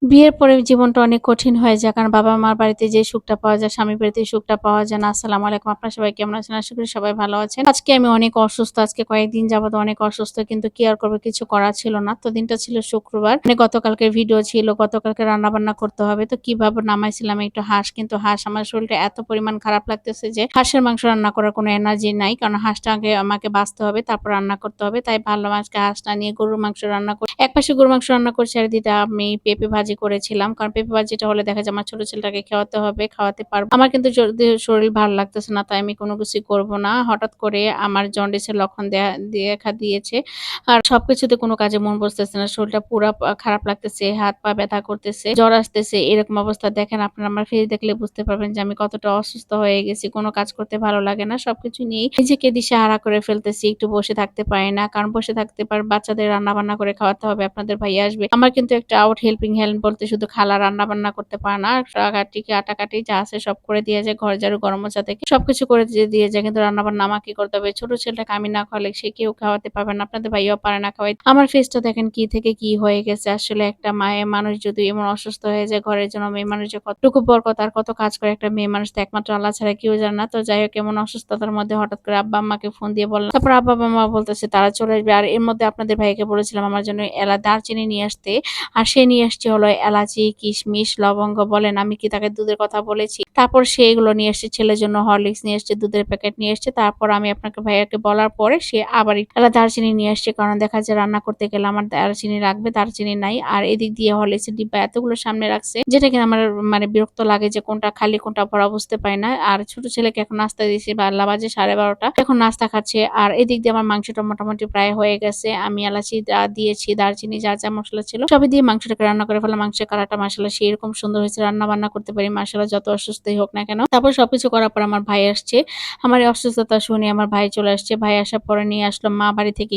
বিয়ের পরে জীবনটা অনেক কঠিন হয়ে যায়। কারণ বাবা-মার বাড়িতে যে সুখটা পাওয়া যায়, স্বামীর বাড়িতে সুখটা পাওয়া যায় না। আসসালামু আলাইকুম। আপনারা সবাই কেমন আছেন? আশা করি সবাই ভালো আছেন। আজকে আমি অনেক অসুস্থ। আজকে কয়েকদিন যাবত অনেক অসুস্থ। কিন্তু কি আর করব? কিছু করার ছিল না। তো দিনটা ছিল শুক্রবার। মানে গতকালকের ভিডিও ছিল। গতকালকে রান্নাবান্না করতে হবে। তো কিভাবে নামাইছিলাম একটু হাঁস। কিন্তু হাঁস আমার শরীরটা এত পরিমাণ খারাপ লাগতেছে যে হাঁসের মাংস রান্না করার কোনো এনার্জি নাই। কারণ হাঁসটা আগে আমাকে বাছতে হবে, তারপর রান্না করতে হবে। তাই ভাবলাম আজকে হাঁস না নিয়ে গরুর মাংস রান্না করি। একপাশে গরুর মাংস রান্না করছি আর এদিকে আমি পেঁপে ভাজি করেছিলাম। কারণ পেঁপে ভাজিটা হলে দেখা যায় আমার ছোট ছেলেটাকে খাওয়াতে হবে, খাওয়াতে পারব। আমার কিন্তু যদি শরীর ভালো লাগতেছে না তাই আমি কোনো কিছুই করব না। হঠাৎ করে আমার জন্ডিসের লক্ষণ দেখা দিয়েছে। আর সবকিছুতে কোনো কাজে মন বসতেছে না। শরীরটা পুরা খারাপ লাগতেছে, হাত-পা ব্যথা করতেছে, জ্বর আসতেছে। এরকম অবস্থা দেখেন আপনারা আমার ফেস দেখলে বুঝতে পারবেন যে আমি কতটা অসুস্থ হয়ে গেছি। কোনো কাজ করতে ভালো লাগে না। সবকিছু নিয়েই নিজেকে দিশেহারা করে ফেলতেছি। একটু বসে থাকতে পারি না। কারণ বসে থাকতে বাচ্চাদের রান্না-বান্না করে খাওয়াতে হবে। আপনাদের ভাইয়া আসবে। আমার কিন্তু একটা আউট হেল্পিং হ্যান্ড বলতে শুধু খালা রান্না-বান্না করতে পারে না। কাটাকাটি যা আছে সব করে দিয়ে যায়। ঘর ঝাড়ু, ঘর মোছা থেকে সবকিছু করে দিয়ে যায়। কিন্তু রান্না-বান্না আমাকেই করতে হবে। ছোট ছেলেটাকে আমি না খাওয়ালে সে কেউ খাওয়াতে পারবে না। আপনাদের ভাইয়াও পারে না খাওয়াইতে। আমার ফেসটা দেখেন কি থেকে কি হয়ে গেছে। আসলে একটা মায়ের মানুষ যদি এমন অসুস্থ হয়ে যায় ঘরের জন্য মেয়ে মানুষ যে কতটুকু বরকত আর কত কাজ করে একটা মেয়ে মানুষ তো একমাত্র আল্লাহ ছাড়া কেউ জানে না। তো যাই হোক এমন অসুস্থতার মধ্যে হঠাৎ করে আব্বা-আম্মাকে ফোন দিয়ে বললাম। তারপর আব্বা-আম্মা বলতেছে তারা চলে আসবে। আর এর মধ্যে আপনাদের ভাইয়াকে বলেছিলাম আমার জন্য দারচিনি নিয়ে আসতে। আর সে নিয়ে আসছে হলো এলাচি, কিশমিশ, লবঙ্গ বলেন আমি কি তাকে দুধের কথা বলেছি? তারপর সে এগুলো নিয়ে এসছে ছেলের জন্য হরলিক্স নিয়ে এসছে, দুধের প্যাকেট নিয়ে এসছে। তারপর আমি আপনাকে ভাইয়াকে বলার পরে সে আবার দারচিনি নিয়ে আসছে। কারণ দেখা যায় রান্না করতে গেলে আমার দারচিনি লাগবে, দারচিনি নাই। আর এদিক দিয়ে হরলিক্সের ডিব্বা এতগুলো সামনে রাখছে যেটা কিনা আমার মানে বিরক্ত লাগে যে কোনটা খালি কোনটা ভরা বুঝতে পারি না। আর ছোট ছেলেকে এখন নাস্তা দিয়েছি বেলা বাজে 12:30 এখন নাস্তা খাচ্ছে। আর এদিক দিয়ে আমার মাংসটা মোটামুটি প্রায় হয়ে গেছে। আমি এলাচি দিয়েছি, দারচিনি যা মসলা ছিল সবই দিয়ে মাংসটাকে রান্না করে ফেললাম। মাংসের কালারটা মাশাআল্লাহ সেরকম সুন্দর হয়েছে। রান্না বান্না করতে পারি মাশাআল্লাহ যত অসুস্থই হোক না কেন। তারপর সবকিছু করার পর আমার ভাই আসছে। আমার এই অসুস্থতা শুনে আমার ভাই চলে আসছে। ভাই আসার পরে নিয়ে আসলো মা বাড়ি থেকে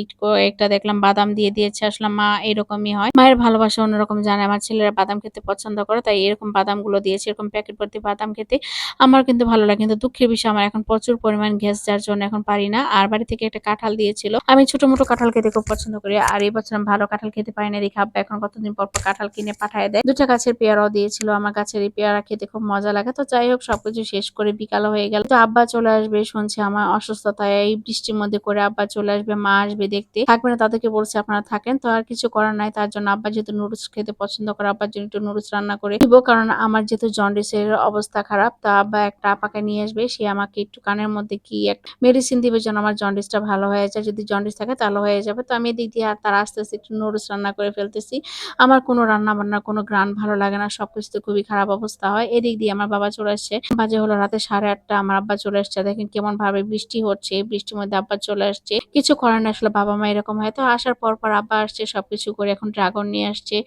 একটা দেখলাম বাদাম দিয়ে দিয়েছে। আসলে মা এরকমই হয়। মায়ের ভালোবাসা অন্যরকম জানে। আমার ছেলেরা বাদাম খেতে পছন্দ করে। তাই এরকম বাদামগুলো দিয়েছে। এরকম প্যাকেট ভর্তি বাদাম খেতে আমার কিন্তু ভালো লাগে। কিন্তু দুঃখের বিষয় আমার এখন প্রচুর পরিমাণ গ্যাস যার জন্য এখন পারি না। আর বাড়ি থেকে একটা কাঁঠাল দিয়েছিল। আমি ছোট-মোটো কাঁঠাল খেতে খুব পছন্দ করি। আর এই বছর আমি ভালো কাঁঠাল খেতে পারি না দেখে আব্বা এখন কতদিন পর কাঁঠাল কিনে পাঠায় দেয়। ২ টা গাছের পেয়ারাও দিয়েছিল। আমার গাছের এই পেয়ারা খেতে খুব মজা লাগে। তো যাই হোক সবকিছু শেষ করে বিকালও হয়ে গেল। তো আব্বা চলে আসবে শুনছি আমার অসুস্থতায় এই বৃষ্টির মধ্যে করে আব্বা চলে আসবে, মা আসবে দেখতে। থাকবে না তাদেরকে বলছে আপনারা থাকেন। তো আর কিছু করার নাই। তার জন্য আব্বা যেহেতু নুডলস খেতে পছন্দ করে আব্বার জন্য একটু নুডলস রান্না করে দিব। কারণ আমার যেহেতু জন্ডিসের অবস্থা খারাপ তা আব্বা একটা আপাকে নিয়ে আসবে। সে আমাকে একটু কানের মধ্যে কি একটা মেডিসিন দিবে যেন আমার জন্ডিসটা ভালো হয়ে যায়। যদি জন্ডিস থাকে তাহলে হয়ে যাবে। তো আমি এদিক দিয়ে আর তারা আসতেছে একটু নুডলস রান্না করে ফেলতেছি। আমার কোনো রান্না-বান্নার কোনো ঘ্রাণ ভালো লাগে না। সবকিছুতে খুবই খারাপ অবস্থা হয়। এদিক দিয়ে আমার বাবা চলে আসছে। বাজে হলো রাতে 8:30 আমার আব্বা চলে আসছে। দেখেন কেমন ভাবে বৃষ্টি হচ্ছে। বৃষ্টির মধ্যে আব্বা চলে আসছে। কিছু করার না আসলে বাবা-মা এরকম হয়। তো আসার পর আব্বা আসছে সবকিছু করে এখন ড্রাগন নিয়ে আসছে।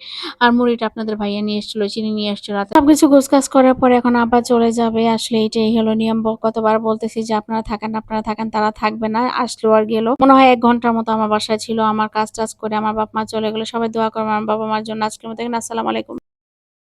আর মুড়িটা আপনাদের ভাইয়া নিয়ে এসেছিল, চিনি নিয়ে এসেছিল রাতে। সবকিছু গোছগাছ করার পরে এখন আব্বা চলে যাবে। আসলে এটাই হলো নিয়ম। কতবার বলতেছি যে আপনারা থাকেন, তারা থাকবে না। আসলো আর গেল। মনে হয় ১ ঘন্টার মতো আমার বাসায় ছিল। আমার কাজ-টাজ করে আমার বাপ-মা চলে গেল। সবাই দোয়া করবেন আমার বাবা-মার জন্য। আজকের মতো এখানে আসসালামু আলাইকুম।